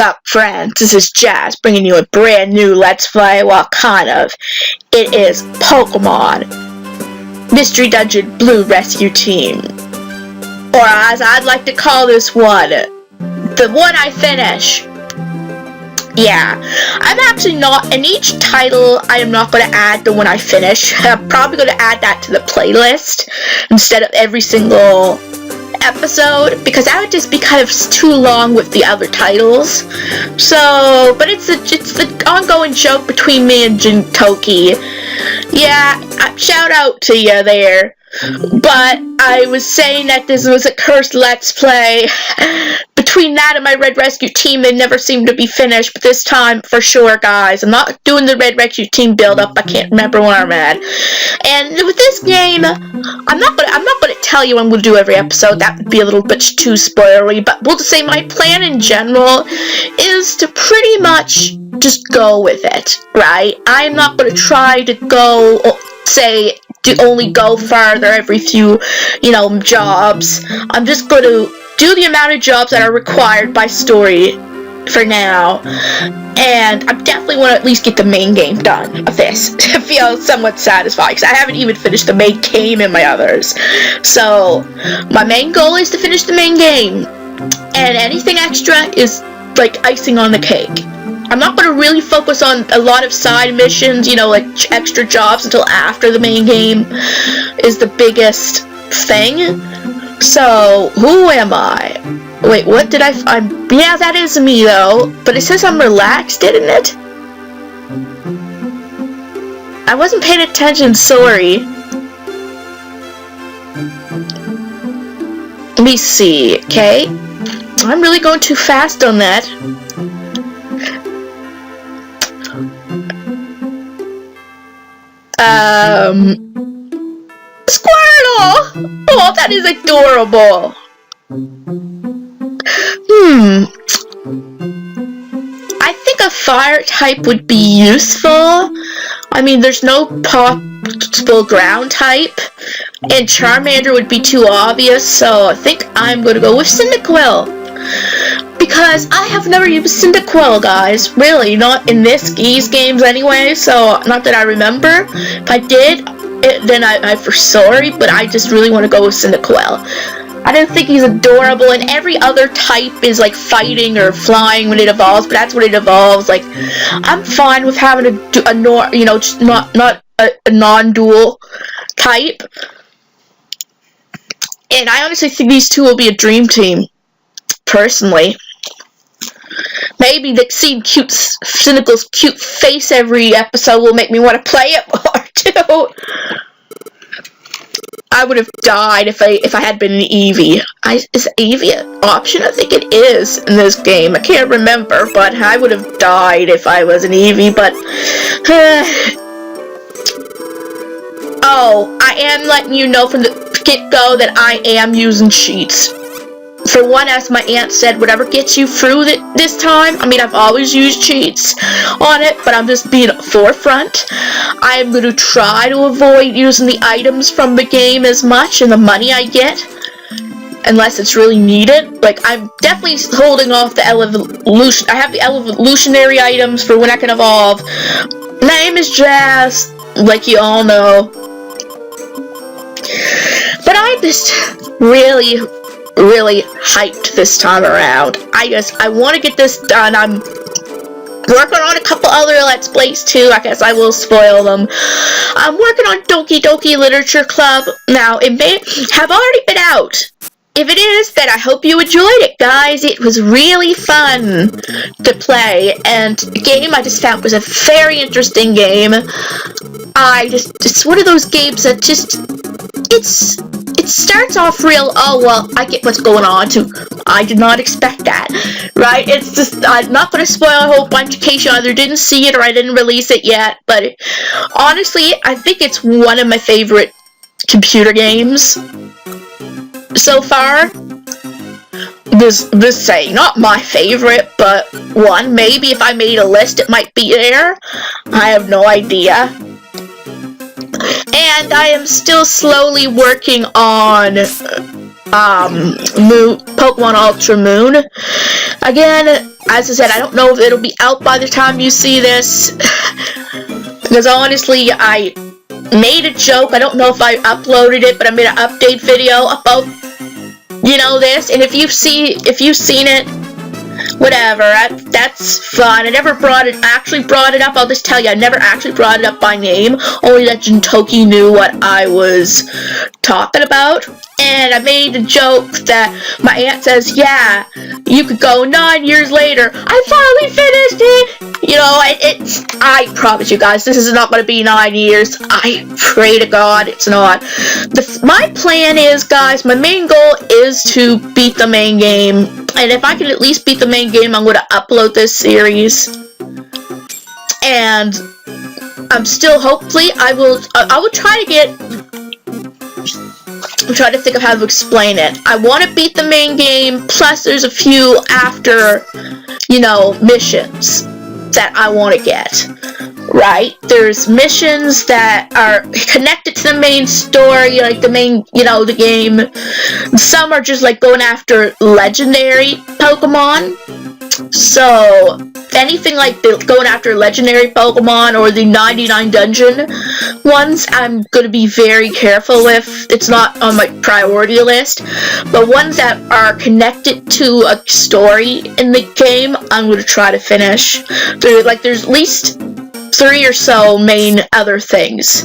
Sup friends, this is Jazz bringing you a brand new Let's Play, well kind of. It is Pokemon Mystery Dungeon Blue Rescue Team. Or as I'd like to call this one, the one I finish. Yeah, I'm actually not, in each title I am not going to add the one I finish. I'm probably going to add that to the playlist instead of every single episode, because that would just be kind of too long with the other titles. So, but it's the ongoing joke between me and Jintoki. Yeah, shout out to you there. But I was saying that this was a cursed Let's Play. Between that and my Red Rescue Team, they never seem to be finished. But this time, for sure, guys, I'm not doing the Red Rescue Team build-up. I can't remember where I'm at. And with this game, I'm not gonna tell you when we'll do every episode. That would be a little bit too spoilery. But we'll just say my plan in general is to pretty much just go with it, right? I'm not gonna try to go, say, to only go farther every few, jobs. I'm just going to do the amount of jobs that are required by story for now. And I definitely want to at least get the main game done of this to feel somewhat satisfied, because I haven't even finished the main game in my others. So, my main goal is to finish the main game. And anything extra is like icing on the cake. I'm not going to really focus on a lot of side missions, like extra jobs until after the main game is the biggest thing. So, who am I? Wait, what did yeah, that is me though, but it says I'm relaxed, didn't it? I wasn't paying attention, sorry. Let me see, okay? I'm really going too fast on that. Squirtle! Oh, that is adorable. I think a fire type would be useful. I mean, there's no possible ground type, and Charmander would be too obvious, so I think I'm gonna go with Cyndaquil. Because I have never used Cyndaquil, guys. Really, not in these games anyway, so not that I remember. If I did, then I'm for sorry, but I just really want to go with Cyndaquil. I don't think he's adorable, and every other type is like fighting or flying when it evolves, but that's when it evolves. Like, I'm fine with having just not a non-dual type. And I honestly think these two will be a dream team, personally. Maybe seeing Cynical's cute face every episode will make me want to play it more too. I would have died if I had been an Eevee. Is Eevee an option? I think it is in this game. I can't remember, but I would have died if I was an Eevee, but oh, I am letting you know from the get-go that I am using cheats. For one, as my aunt said, whatever gets you through this time. I mean, I've always used cheats on it, but I'm just being forefront. I'm going to try to avoid using the items from the game as much and the money I get, unless it's really needed. Like, I'm definitely holding off the evolution. I have the evolutionary items for when I can evolve. My name is Jazz, like you all know. But I'm just really hyped this time around. I want to get this done. I'm working on a couple other Let's Plays too. I guess I will spoil them. I'm working on Doki Doki Literature Club. Now, it may have already been out. If it is, then I hope you enjoyed it, guys. It was really fun to play, and the game I just found was a very interesting game. It's one of those games that it starts off real, oh, well, I get what's going on, too. I did not expect that, right? It's just, I'm not going to spoil a whole bunch in case you either didn't see it or I didn't release it yet, but honestly, I think it's one of my favorite computer games so far. This saying, not my favorite, but one. Maybe if I made a list, it might be there. I have no idea. And I am still slowly working on Pokemon Ultra Moon. Again, as I said, I don't know if it'll be out by the time you see this, because honestly, I made a joke. I don't know if I uploaded it, but I made an update video about, you know, this, and if you've seen it, whatever, that's fun. I never actually brought it up. I'll just tell you, I never actually brought it up by name, only that Jintoki knew what I was talking about. And I made a joke that my aunt says, yeah, you could go 9 years later. I finally finished it! You know, I promise you guys, this is not going to be 9 years. I pray to God it's not. My plan is, guys, my main goal is to beat the main game. And if I can at least beat the main game, I'm going to upload this series. And I'm still, hopefully, I will try to get... I'm trying to think of how to explain it. I want to beat the main game, plus there's a few after, you know, missions that I want to get, right? There's missions that are connected to the main story, like the main, you know, the game. Some are just like going after legendary Pokemon. So, anything like going after legendary Pokemon or the 99 dungeon ones, I'm going to be very careful with. It's not on my priority list. But ones that are connected to a story in the game, I'm going to try to finish. There's at least 3 or so main other things.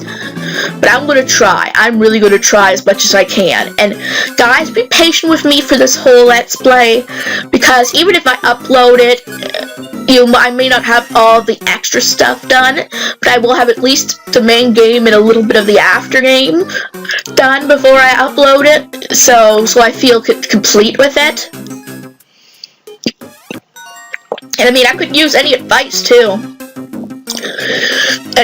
But I'm going to try. I'm really going to try as much as I can. And guys, be patient with me for this whole Let's Play, because even if I upload it, I may not have all the extra stuff done, but I will have at least the main game and a little bit of the after game done before I upload it, so I feel complete with it. And I mean, I could use any advice too.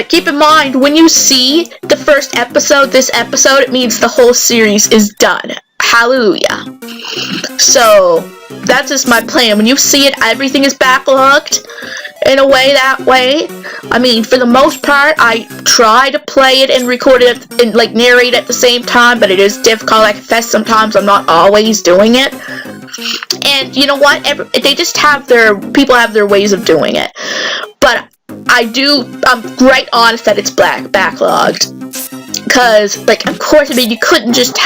Keep in mind, when you see the first episode, this episode, it means the whole series is done. Hallelujah. So, that's just my plan. When you see it, everything is backlogged in a way that way. I mean, for the most part, I try to play it and record it and, like, narrate at the same time, but it is difficult. I confess sometimes I'm not always doing it. And you know what? They just people have their ways of doing it. But I'm quite honest that it's backlogged. Because, like, of course, I mean, you couldn't just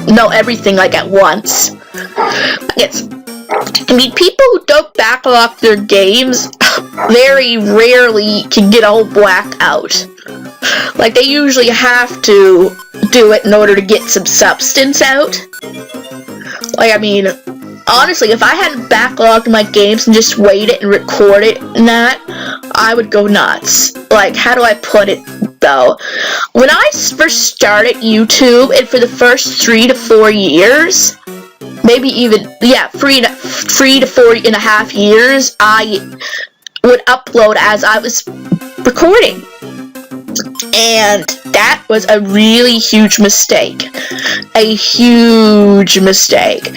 know everything, like, at once. People who don't backlog their games very rarely can get a whole blackout. Like, they usually have to do it in order to get some substance out. Like, I mean, honestly, if I hadn't backlogged my games and just waited and recorded and that, I would go nuts. Like, how do I put it, though? When I first started YouTube, and for the first 3 to 4 years, maybe even, 3 to 4.5 years, I would upload as I was recording. And that was a really huge mistake. A huge mistake.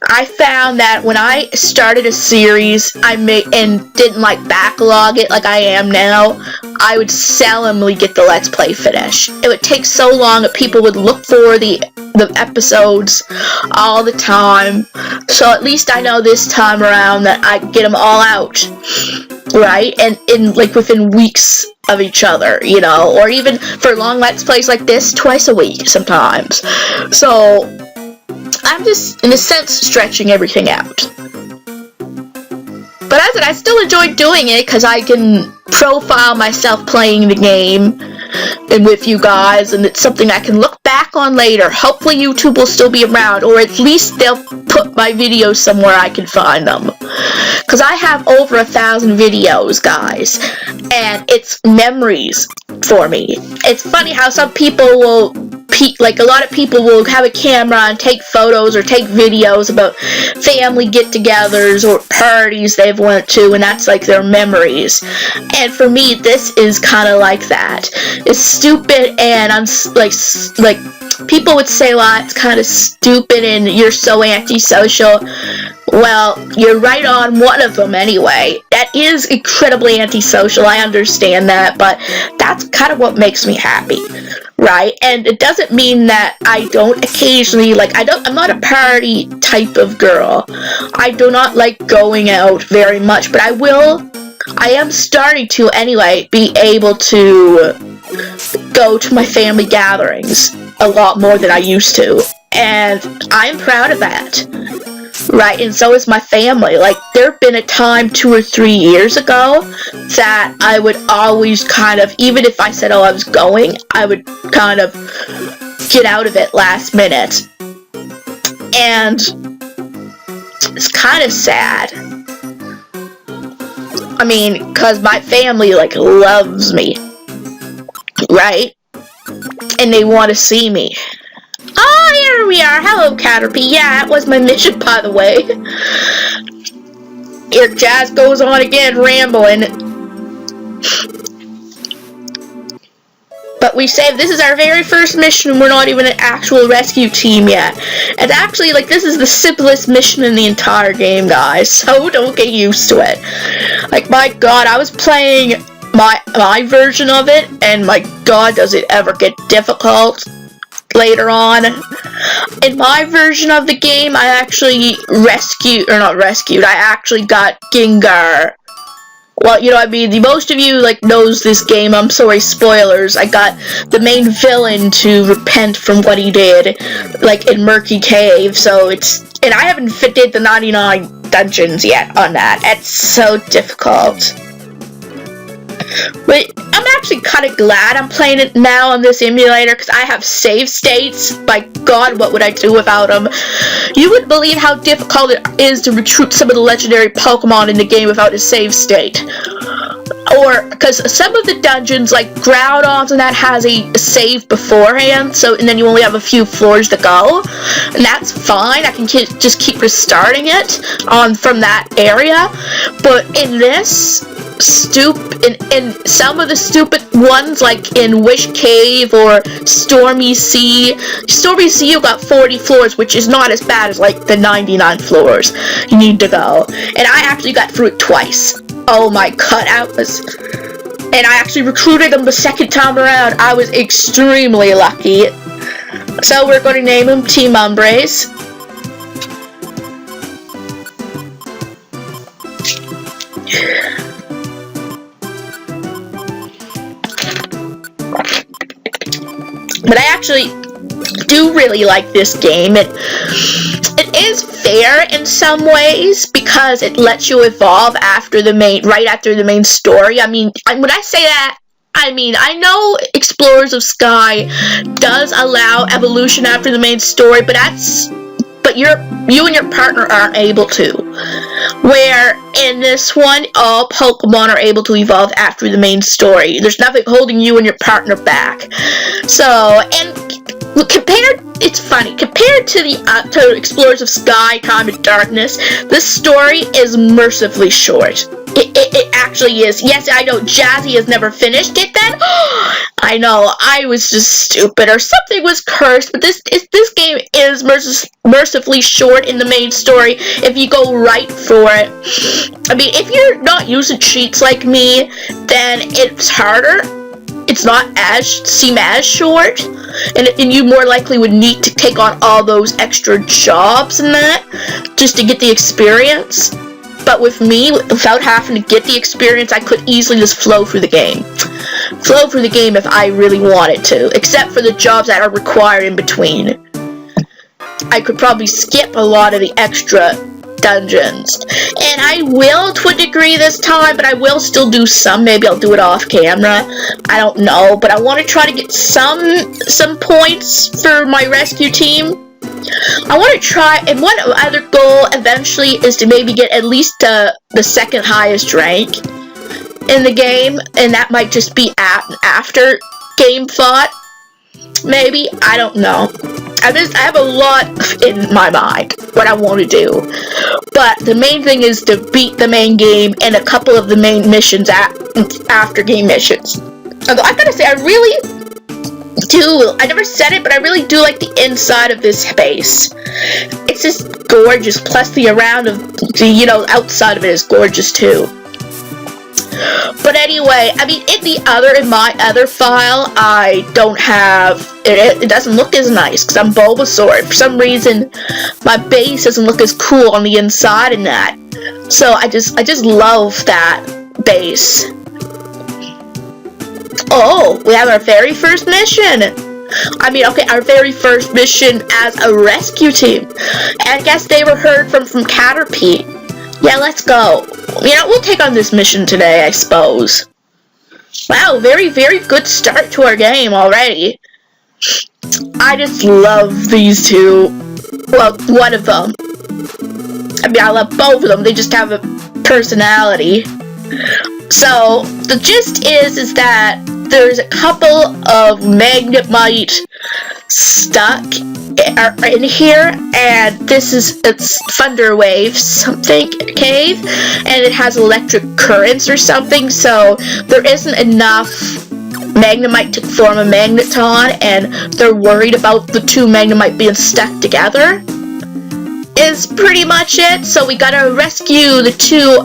I found that when I started a series, and didn't like backlog it like I am now, I would seldomly get the Let's Play finished. It would take so long that people would look for the episodes all the time. So at least I know this time around that I get them all out, right? And within weeks of each other, you know, or even for long Let's Plays like this, twice a week sometimes. So I'm just, in a sense, stretching everything out. But as I still enjoy doing it because I can profile myself playing the game and with you guys, and it's something I can look back on later. Hopefully YouTube will still be around, or at least they'll put my videos somewhere I can find them. Because I have over 1,000 videos, guys, and it's memories for me. It's funny how some people will, like a lot of people will have a camera and take photos or take videos about family get-togethers or parties they've went to, and that's like their memories. And for me, this is kind of like that. It's stupid, and I'm like people would say, well, it's kind of stupid and you're so antisocial. Well, you're right on one of them anyway. That is incredibly antisocial, I understand that, but that's kind of what makes me happy, right? And it doesn't mean that I don't occasionally, like, I'm not a party type of girl. I do not like going out very much, but I am starting to anyway be able to go to my family gatherings a lot more than I used to. And I'm proud of that. Right, and so is my family. Like, there have been a time 2 or 3 years ago that I would always kind of, even if I said, oh, I was going, I would kind of get out of it last minute. And it's kind of sad. I mean, because my family, like, loves me. Right? And they want to see me. Oh, here we are. Hello, Caterpie. Yeah, that was my mission, by the way. Here, Jazz goes on again, rambling. But we saved. This is our very first mission. We're not even an actual rescue team yet. And actually, like, this is the simplest mission in the entire game, guys. So don't get used to it. Like, my God, I was playing my version of it, and my God, does it ever get difficult later on. In my version of the game, I actually I actually got Gengar. Well, you know, I mean, most of you, like, knows this game. I'm sorry, spoilers. I got the main villain to repent from what he did, like, in Murky Cave, so and I haven't did the 99 dungeons yet on that. It's so difficult. But I'm actually kind of glad I'm playing it now on this emulator, because I have save states. My God, what would I do without them? You wouldn't believe how difficult it is to recruit some of the legendary Pokemon in the game without a save state. Or, because some of the dungeons, like Groudon's and that, has a save beforehand, and then you only have a few floors to go, and that's fine. I can just keep restarting it from that area. But in this, in some of the stupid ones, like in Wish Cave or Stormy Sea, you got 40 floors, which is not as bad as, like, the 99 floors you need to go. And I actually got through it twice. Oh my God, and I actually recruited them the second time around. I was extremely lucky. So we're going to name them Team Umbres. But I actually do really like this game. It is fair in some ways because it lets you evolve right after the main story. I mean, when I say that, I mean, I know Explorers of Sky does allow evolution after the main story, but you and your partner aren't able to. Where in this one, all Pokemon are able to evolve after the main story. There's nothing holding you and your partner back. So, and it's funny, compared to to Explorers of Sky, Time of Darkness, this story is mercifully short. It actually is. Yes, I know Jazzy has never finished it then. I know, I was just stupid or something was cursed, but this game is mercifully short in the main story if you go right for it. I mean, if you're not using cheats like me, then it's harder. It's not seem as short, and you more likely would need to take on all those extra jobs and that just to get the experience. But with me, without having to get the experience, I could easily just flow through the game. Flow through the game if I really wanted to, except for the jobs that are required in between. I could probably skip a lot of the extra dungeons. And I will to a degree this time, but I will still do some. Maybe I'll do it off camera. I don't know, but I want to try to get some points for my rescue team. I want to try, and one other goal eventually is to maybe get at least the second highest rank in the game, and that might just be after game thought. Maybe, I don't know. I have a lot in my mind what I want to do, but the main thing is to beat the main game and a couple of the main missions after game missions. Although I gotta say, I never said it, but I really do like the inside of this base. It's just gorgeous, plus the outside of it is gorgeous too. But anyway, I mean, in my other file, I don't have, it doesn't look as nice, because I'm Bulbasaur. For some reason, my base doesn't look as cool on the inside in that. So I just love that base. Oh, we have our very first mission. I mean, okay, our very first mission as a rescue team. And I guess they were heard from Caterpie. Yeah, let's go. You know, we'll take on this mission today, I suppose. Wow, very, very good start to our game already. I just love these two. Well, one of them. I mean, I love both of them. They just have a personality. So, the gist is that there's a couple of Magnemite stuck in here, and it's Thunder Wave something cave, and it has electric currents or something, so there isn't enough Magnemite to form a Magneton, and they're worried about the two Magnemite being stuck together. Is pretty much it. So we gotta rescue the two,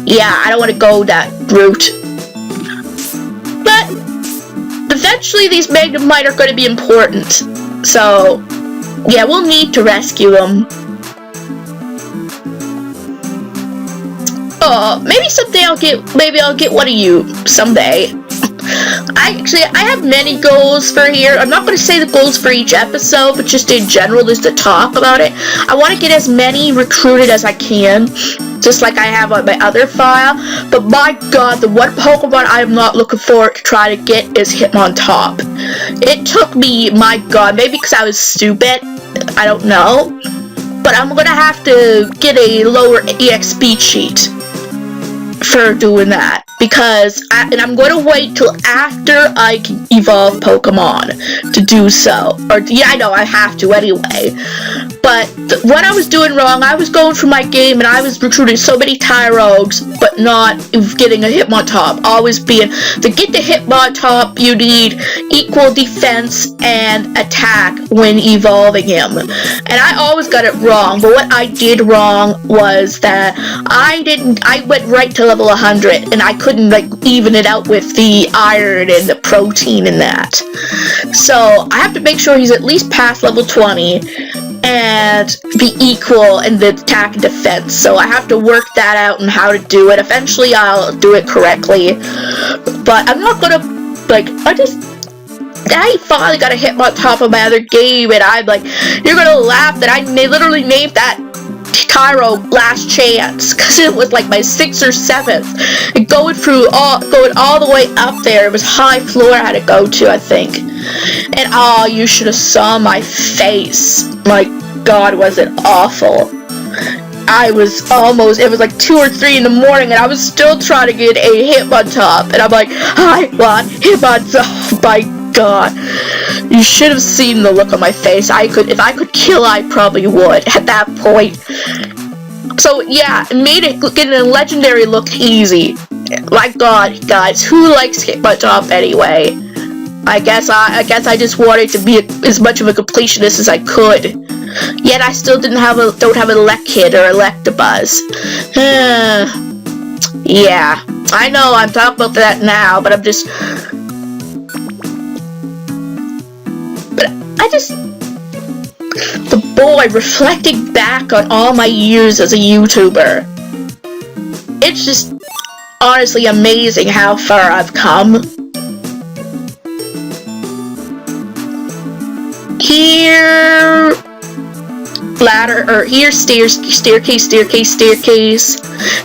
yeah, I don't want to go that route. But eventually these Magnemite are going to be important. So, yeah, we'll need to rescue them. Maybe someday I'll get one of you someday. I have many goals for here. I'm not going to say the goals for each episode, but just in general, just to talk about it. I want to get as many recruited as I can, just like I have on my other file. But my god, the one Pokemon I am not looking forward to try to get is Hitmontop. It took me, my god, maybe because I was stupid, I don't know. But I'm going to have to get a lower EXP cheat for doing that, because I'm going to wait till after I can evolve Pokemon to do so. Or, yeah, I know, I have to anyway. But what I was doing wrong, I was going through my game and I was recruiting so many Tyrogues, but not getting a Hitmontop. Always being, to get the Hitmontop, you need equal defense and attack when evolving him. And I always got it wrong, but what I did wrong was that I went right to level 100, and I couldn't, like, even it out with the iron and the protein and that. So, I have to make sure he's at least past level 20, and be equal in the attack and defense. So I have to work that out and how to do it. Eventually I'll do it correctly. But I'm not gonna, like, I finally got a Hitmontop of my other game, and I'm like, you're gonna laugh that I literally named that Cairo Last Chance, because it was like my 6th or 7th. And going all the way up there, it was high floor I had to go to, I think. And oh, you should have saw my face. My god, was it awful. It was like 2 or 3 in the morning, and I was still trying to get a Hitmontop. And I'm like, I want Hitmontop, my god. You should have seen the look on my face. If I could kill, I probably would at that point. So yeah, it made it getting a legendary look easy. My god, guys, who likes Hitmontop anyway? I guess I just wanted to be as much of a completionist as I could. Yet I still don't have an Elekid or Electabuzz. Yeah, I know I'm talking about that now, but the boy, reflecting back on all my years as a YouTuber, it's just honestly amazing how far I've come. Here, ladder, or here, staircase.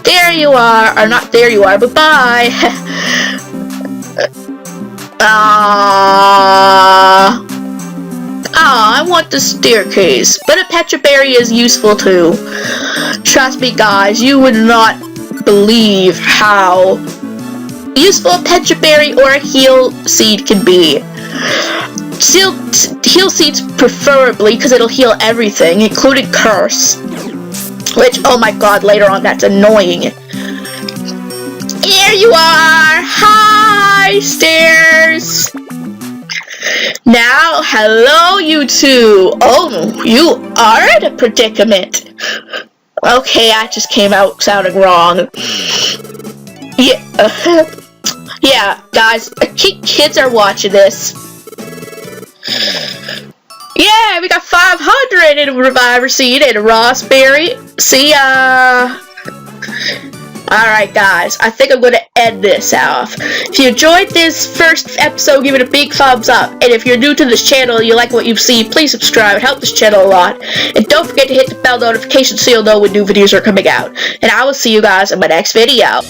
There you are, or not there you are, but bye. I want the staircase, but a Petra Berry is useful too. Trust me, guys, you would not believe how useful a Petra Berry or a Heal Seed can be. Heal Seeds preferably, because it'll heal everything, including Curse. Which, oh my god, later on, that's annoying. Here you are! Hi, stairs! Now, hello, you two! Oh, you are in a predicament. Okay, that just came out sounding wrong. Yeah, yeah, guys, kids are watching this. Yeah, we got 500 in a Reviver Seed and a Raspberry. See ya! Alright guys, I think I'm going to end this off. If you enjoyed this first episode, give it a big thumbs up. And if you're new to this channel and you like what you've seen, please subscribe. It helps this channel a lot. And don't forget to hit the bell notification so you'll know when new videos are coming out. And I will see you guys in my next video.